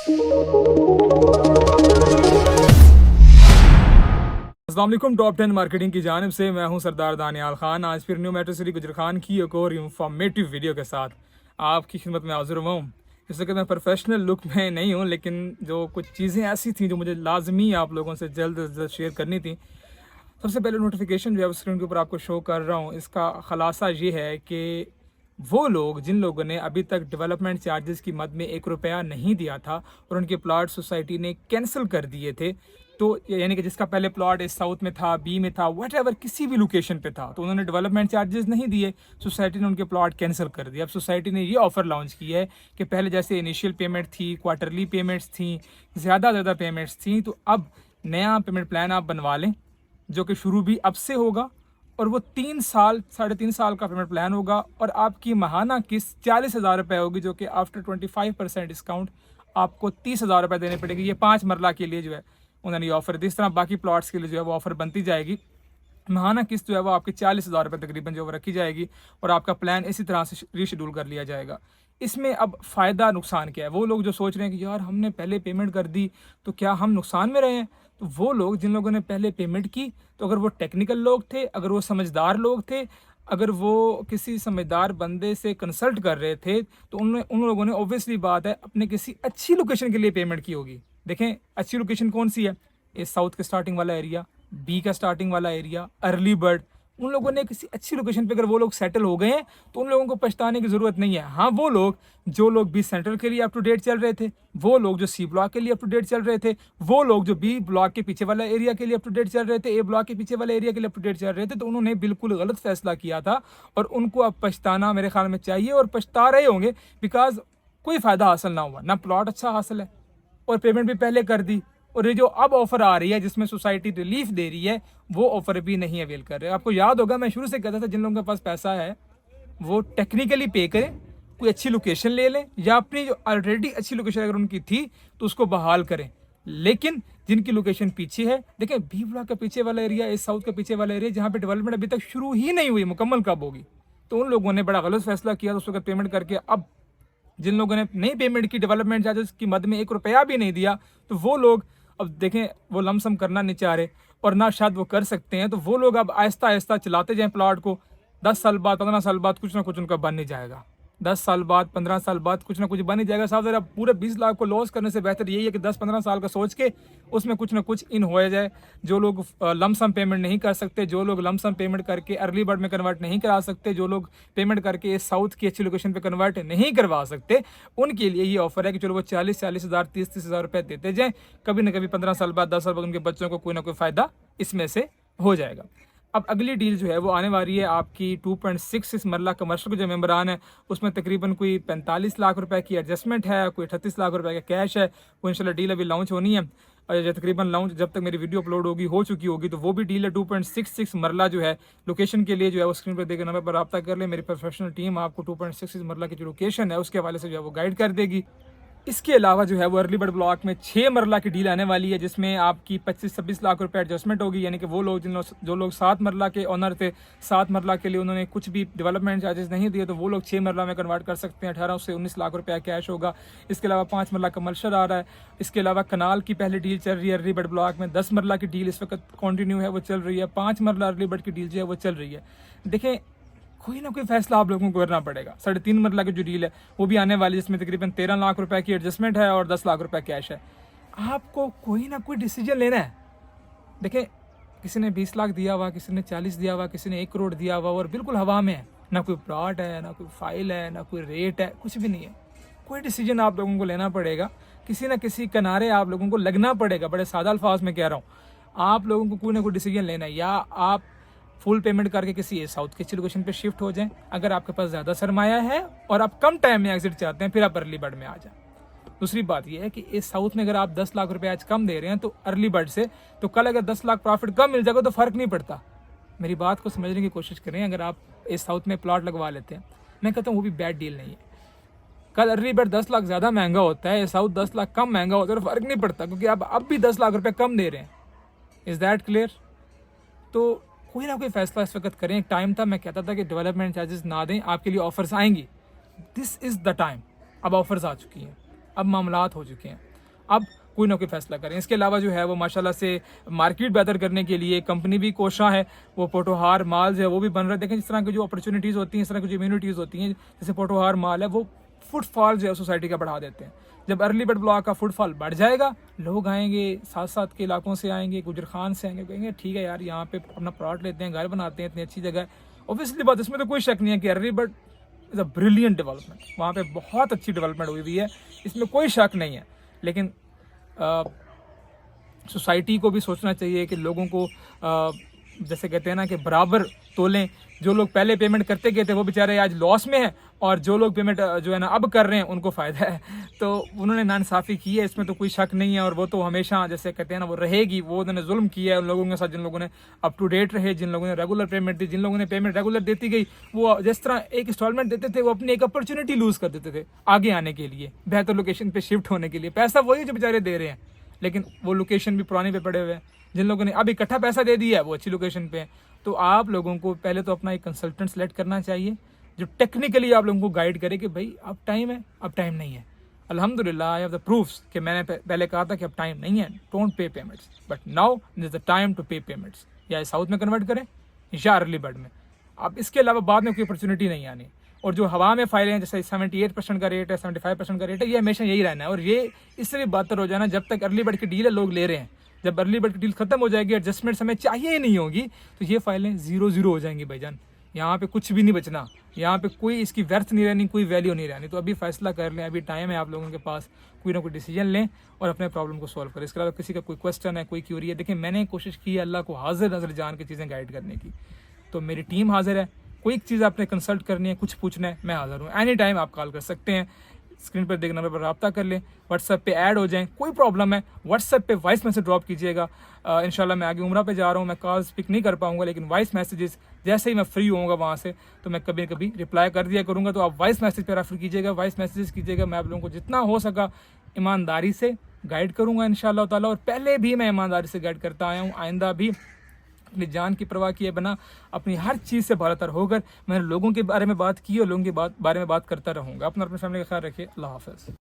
अस्सलाम वालेकुम, top 10 marketing की जानिब से मैं हूं सरदार दानियाल खान। आज फिर न्यू मेट्रो सिटी गुजर खान की एक और इंफॉर्मेटिव वीडियो के साथ आपकी खिदमत में हाजिर हुआ हूँ। इस वक्त मैं प्रोफेशनल लुक में नहीं हूँ, लेकिन जो कुछ चीज़ें ऐसी थी जो मुझे लाजमी आप लोगों से जल्द अज जल्द शेयर करनी थी। सबसे पहले नोटिफिकेशन जो है स्क्रीन के ऊपर आपको शो कर रहा हूँ, इसका ख़ुलासा ये है कि वो लोग जिन लोगों ने अभी तक डेवलपमेंट चार्जेस की मद में 1 रुपया नहीं दिया था और उनके प्लॉट सोसाइटी ने कैंसिल कर दिए थे, तो यानी कि जिसका पहले प्लॉट इस साउथ में था, बी में था, वट किसी भी लोकेशन पे था, तो उन्होंने डेवलपमेंट चार्जेस नहीं दिए, सोसाइटी ने उनके प्लॉट कैंसिल कर दिया। अब सोसाइटी ने ये ऑफ़र लॉन्च किया है कि पहले जैसे इनिशियल पेमेंट थी, क्वार्टरली पेमेंट्स थी, ज़्यादा पेमेंट्स थी, तो अब नया पेमेंट प्लान आप बनवा लें जो कि शुरू भी अब से होगा, और वो 3 साल 3.5 साल का पेमेंट प्लान होगा, और आपकी माहाना किस्त 40,000 रुपये होगी, जो कि आफ्टर 25% डिस्काउंट आपको 30,000 रुपये देने पड़ेगी। ये 5 मरला के लिए जो है उन्होंने ये ऑफ़र दी। इस तरह बाकी प्लॉट्स के लिए जो है वो ऑफ़र बनती जाएगी। माहाना किस्त जो है वो आपकी 40,000 रुपये तकरीबन जो है रखी जाएगी, और आपका प्लान इसी तरह से रीशेड्यूल कर लिया जाएगा। इसमें अब फ़ायदा नुकसान क्या है? वो लोग जो सोच रहे हैं कि यार हमने पहले पेमेंट कर दी तो क्या हम नुकसान में रहे हैं, तो वो लोग जिन लोगों ने पहले पेमेंट की, तो अगर वो टेक्निकल लोग थे, अगर वो समझदार लोग थे, अगर वो किसी समझदार बंदे से कंसल्ट कर रहे थे, तो उन लोगों ने ऑब्वियसली बात है अपने किसी अच्छी लोकेशन के लिए पेमेंट की होगी। देखें अच्छी लोकेशन कौन सी है, ए साउथ के स्टार्टिंग वाला एरिया, बी का स्टार्टिंग वाला एरिया, अर्ली बर्ड। उन लोगों ने किसी अच्छी लोकेशन पे अगर वो लोग सेटल हो गए हैं तो उन लोगों को पछताने की ज़रूरत नहीं है। हाँ, वो लोग जो लोग बी सेंट्रल के लिए अप टू डेट चल रहे थे, वो लोग जो सी ब्लॉक के लिए अप टू डेट चल रहे थे, वो लोग जो बी ब्लॉक के पीछे वाला एरिया के लिए अप टू डेट चल रहे थे, ए ब्लॉक के पीछे वाले एरिया के लिए अप टू डेट चल रहे थे, तो उन्होंने बिल्कुल गलत फैसला किया था, और उनको अब पछताना मेरे ख्याल में चाहिए, और पछता रहे होंगे, बिकॉज कोई फ़ायदा हासिल ना हुआ, ना प्लॉट अच्छा हासिल है, और पेमेंट भी पहले कर दी, और ये जो अब ऑफ़र आ रही है जिसमें सोसाइटी रिलीफ दे रही है, वो ऑफ़र भी नहीं अवेल कर रहे। आपको याद होगा मैं शुरू से कहता था जिन लोगों के पास पैसा है वो टेक्निकली पे करें, कोई अच्छी लोकेशन ले लें, या अपनी जो ऑलरेडी अच्छी लोकेशन अगर उनकी थी तो उसको बहाल करें। लेकिन जिनकी लोकेशन पीछे है, देखें बी ब्लॉक के पीछे वाला एरिया, इस साउथ के पीछे वाला एरिया जहाँ पे डेवलपमेंट अभी तक शुरू ही नहीं हुई, मुकम्मल कब होगी, तो उन लोगों ने बड़ा गलत फैसला किया, तो उस वक्त पेमेंट करके अब जिन लोगों ने नहीं पेमेंट की, डेवलपमेंट चार्जेस की मद में 1 रुपया भी नहीं दिया, तो वो लोग अब देखें वो लमसम करना नहीं चाह रहे, और ना शायद वो कर सकते हैं, तो वो लोग अब आहिस्ता आहिस्ता चलाते जाएं प्लॉट को। 10 साल बाद 15 साल बाद कुछ ना कुछ उनका बन ही जाएगा। 10 साल बाद 15 साल बाद कुछ ना कुछ बन ही जाएगा। साहब ज़रा पूरे 20 लाख को लॉस करने से बेहतर यही है कि 10-15 साल का सोच के उसमें कुछ ना कुछ इन हो जाए। जो लोग लमसम पेमेंट नहीं कर सकते, जो लोग लमसम पेमेंट करके अर्ली बर्ड में कन्वर्ट नहीं करा सकते, जो लोग पेमेंट करके साउथ की अच्छी लोकेशन पे कन्वर्ट नहीं करवा सकते, उनके लिए ये ऑफर है कि चलो वो 40,000 हज़ार 30,000 हज़ार रुपये देते जाएँ। कभी ना कभी 15 साल बाद 10 साल बाद उनके बच्चों को कोई ना कोई फ़ायदा इसमें से हो जाएगा। अब अगली डील जो है वो आने वाली है आपकी 2.66 मरला कमर्शियल के जो मेम्बरान है उसमें तकरीबन कोई 45 लाख रुपए की एडजस्टमेंट है, कोई 38 लाख रुपए का कैश है। वो इंशाल्लाह डील अभी लॉन्च होनी है, और जो तकरीबन लॉन्च जब तक मेरी वीडियो अपलोड होगी हो चुकी होगी, तो वो भी डील है 2.66 मरला जो है। लोकेशन के लिए जो है वो स्क्रीन पर देखे नंबर पर रब्ता कर ले, मेरी प्रोफेशनल टीम आपको 2.66 मरला की जो लोकेशन है उसके हवाले से जो है वो गाइड कर देगी। इसके अलावा जो है वो अर्ली बर्ड ब्लॉक में 6 मरला की डील आने वाली है, जिसमें आपकी 25-26 लाख रुपए एडजस्टमेंट होगी। यानी कि वो लोग जो लोग 7 मरला के ऑनर थे, 7 मरला के लिए उन्होंने कुछ भी डेवलपमेंट चार्जेस नहीं दिए, तो वो लोग 6 मरला में कन्वर्ट कर सकते हैं। 18 से 19 लाख रुपया कैश होगा। इसके अलावा 5 मरला कमर्शियल आ रहा है। इसके अलावा कनाल की पहली डील चल रही है अर्ली बर्ड ब्लॉक में। 10 मरला की डील इस वक्त कंटिन्यू है, वो चल रही है। 5 मरला अर्ली बर्ड की डील जो है वो चल रही है। देखें कोई ना कोई फैसला आप लोगों को करना पड़ेगा। 3.5 मरला की जो डील है वो भी आने वाली है, जिसमें तकरीबन 13 लाख रुपए की एडजस्टमेंट है और 10 लाख रुपए कैश है। आपको कोई ना कोई डिसीजन लेना है। देखें किसी ने 20 लाख दिया हुआ, किसी ने 40 दिया हुआ, किसी ने 1 करोड़ दिया हुआ, और बिल्कुल हवा में है, ना कोई प्लॉट है, ना कोई फाइल है, ना कोई रेट है, कुछ भी नहीं है। कोई डिसीजन आप लोगों को लेना पड़ेगा, किसी ना किसी किनारे आप लोगों को लगना पड़ेगा। बड़े सादा अल्फाज में कह रहा हूँ, आप लोगों को कोई ना कोई डिसीजन लेना है। या आप फुल पेमेंट करके किसी साउथ की अच्छी लोकेशन पे शिफ्ट हो जाएं, अगर आपके पास ज़्यादा सरमाया है और आप कम टाइम में एग्जिट चाहते हैं, फिर आप अर्ली बर्ड में आ जाएं। दूसरी बात यह है कि इस साउथ में अगर आप 10 लाख रुपए आज कम दे रहे हैं तो अर्ली बर्ड से, तो कल अगर 10 लाख प्रॉफिट कम मिल जाएगा तो फ़र्क नहीं पड़ता। मेरी बात को समझने की कोशिश करें। अगर आप इस साउथ में प्लॉट लगवा लेते हैं, मैं कहता हूँ वो भी बैड डील नहीं है। कल अर्ली बर्ड 10 लाख ज़्यादा महंगा होता है, साउथ 10 लाख कम महंगा होता है, तो फ़र्क नहीं पड़ता, क्योंकि आप अब भी 10 लाख रुपये कम दे रहे हैं। Is that clear? तो कोई ना कोई फैसला इस वक्त करें। एक टाइम था मैं कहता था कि डेवलपमेंट चार्जेस ना दें, आपके लिए ऑफर्स आएंगी। This is the time. अब ऑफर्स आ चुकी हैं, अब मामलात हो चुके हैं। अब कोई ना कोई फैसला करें। इसके अलावा जो है वो माशाल्लाह से मार्केट बेहतर करने के लिए कंपनी भी कोशा है, वो पोटोहार माल जो है वो भी बन रहा है। देखें जिस तरह की जो अपॉर्चुनिटीज़ होती हैं, इस तरह की जो इम्यूनिटीज़ होती हैं, जैसे पोटोहार माल है, वो फुटफॉल जो है सोसाइटी का बढ़ा देते हैं। जब अर्ली बर्ड ब्लॉक का फुटफॉल बढ़ जाएगा, लोग आएंगे, साथ साथ के इलाकों से आएंगे, गुजर खान से आएंगे, कहेंगे ठीक है यार यहाँ पे अपना प्लॉट लेते हैं, घर बनाते हैं, इतनी अच्छी जगह है। ऑब्वियसली बात, इसमें तो कोई शक नहीं है कि early bird is a brilliant development, वहाँ पे बहुत अच्छी डेवलपमेंट हुई हुई है, इसमें कोई शक नहीं है। लेकिन सोसाइटी को भी सोचना चाहिए कि लोगों को जैसे कहते हैं ना कि बराबर तोलें। जो लोग पहले पेमेंट करते गए थे वो बेचारे आज लॉस में हैं, और जो लोग पेमेंट जो है ना अब कर रहे हैं उनको फ़ायदा है। तो उन्होंने नाइंसाफ़ी की है, इसमें तो कोई शक नहीं है। और वो तो हमेशा जैसे कहते हैं ना वो रहेगी, वो उन्होंने जुल्म किया है उन लोगों के साथ जिन लोगों ने अप टू डेट रहे, जिन लोगों ने रेगुलर पेमेंट दी, जिन लोगों ने पेमेंट रेगुलर देती गई, वो जिस तरह एक इंस्टॉलमेंट देते थे, वो अपनी एक अपॉर्चुनिटी लूज़ कर देते थे आगे आने के लिए, बेहतर लोकेशन पर शिफ्ट होने के लिए। पैसा वही जो बेचारे दे रहे हैं, लेकिन वो लोकेशन भी पुराने पे पड़े हुए हैं। जिन लोगों ने अब इकट्ठा पैसा दे दिया है वो अच्छी लोकेशन पे है। तो आप लोगों को पहले तो अपना एक कंसल्टेंट सेलेक्ट करना चाहिए जो टेक्निकली आप लोगों को गाइड करे कि भाई अब टाइम है, अब टाइम नहीं है। अल्हम्दुलिल्लाह आई हैव द प्रूफ्स कि मैंने पहले कहा था कि अब टाइम नहीं है, don't pay payments, but now is the time to pay payments. या साउथ में कन्वर्ट करें या अर्ली बर्ड में। अब इसके अलावा बाद में कोई अपॉर्चुनिटी नहीं आनी। और जो हवा में फाइलें हैं, जैसे 78% का रेट है, 75% का रेट है, ये हमेशा यही रहना है। और ये इससे भी बदतर हो जाना जब तक अर्ली बर्ड की डील है, लोग ले रहे हैं। जब अर्ली बर्ड की डील खत्म हो जाएगी, एडजस्टमेंट हमें चाहिए ही नहीं होगी, तो ये फाइलें 0-0 हो जाएंगी भाईजान। यहाँ पे कुछ भी नहीं बचना, यहाँ पे कोई इसकी व्यर्थ नहीं रहनी, कोई वैल्यू नहीं रहनी। तो अभी फैसला कर लें, अभी टाइम है आप लोगों के पास, कोई ना कोई डिसीजन लें और अपने प्रॉब्लम को सॉल्व करें। इसके अलावा किसी का कोई क्वेश्चन है, कोई क्यूरी है, देखिए मैंने कोशिश की है अल्लाह को हाजिर नजर जान के चीज़ें गाइड करने की, तो मेरी टीम हाजिर है। कोई चीज़ आपने कंसल्ट करनी है, कुछ पूछना है, मैं हाजिर हूँ। एनी टाइम आप कॉल कर सकते हैं, स्क्रीन पर देख नंबर पर रब्ता कर लें, व्हाट्सएप पे ऐड हो जाएं। कोई प्रॉब्लम है व्हाट्सएप पे वॉइस मैसेज ड्रॉप कीजिएगा। इंशाल्लाह मैं आगे उम्रा पे जा रहा हूँ, मैं कॉल्स पिक नहीं कर पाऊंगा, लेकिन वॉइस मैसेजेस जैसे ही मैं फ्री होऊंगा वहाँ से, तो मैं कभी कभी रिप्लाई कर दिया करूँगा। तो आप वॉइस मैसेज पर रेफर कीजिएगा, वॉइस मैसेजेस कीजिएगा। मैं आप लोगों को जितना हो सका ईमानदारी से गाइड करूँगा इंशाल्लाह ताला। और पहले भी मैं ईमानदारी से गाइड करता आया हूँ, आइंदा भी अपनी जान की परवाह किए बिना अपनी हर चीज़ से बालातर होकर मैंने लोगों के बारे में बात की और लोगों के बारे में बात करता रहूँगा। अपना अपनी फैमिली का ख्याल रखिए। अल्लाह हाफ़िज़।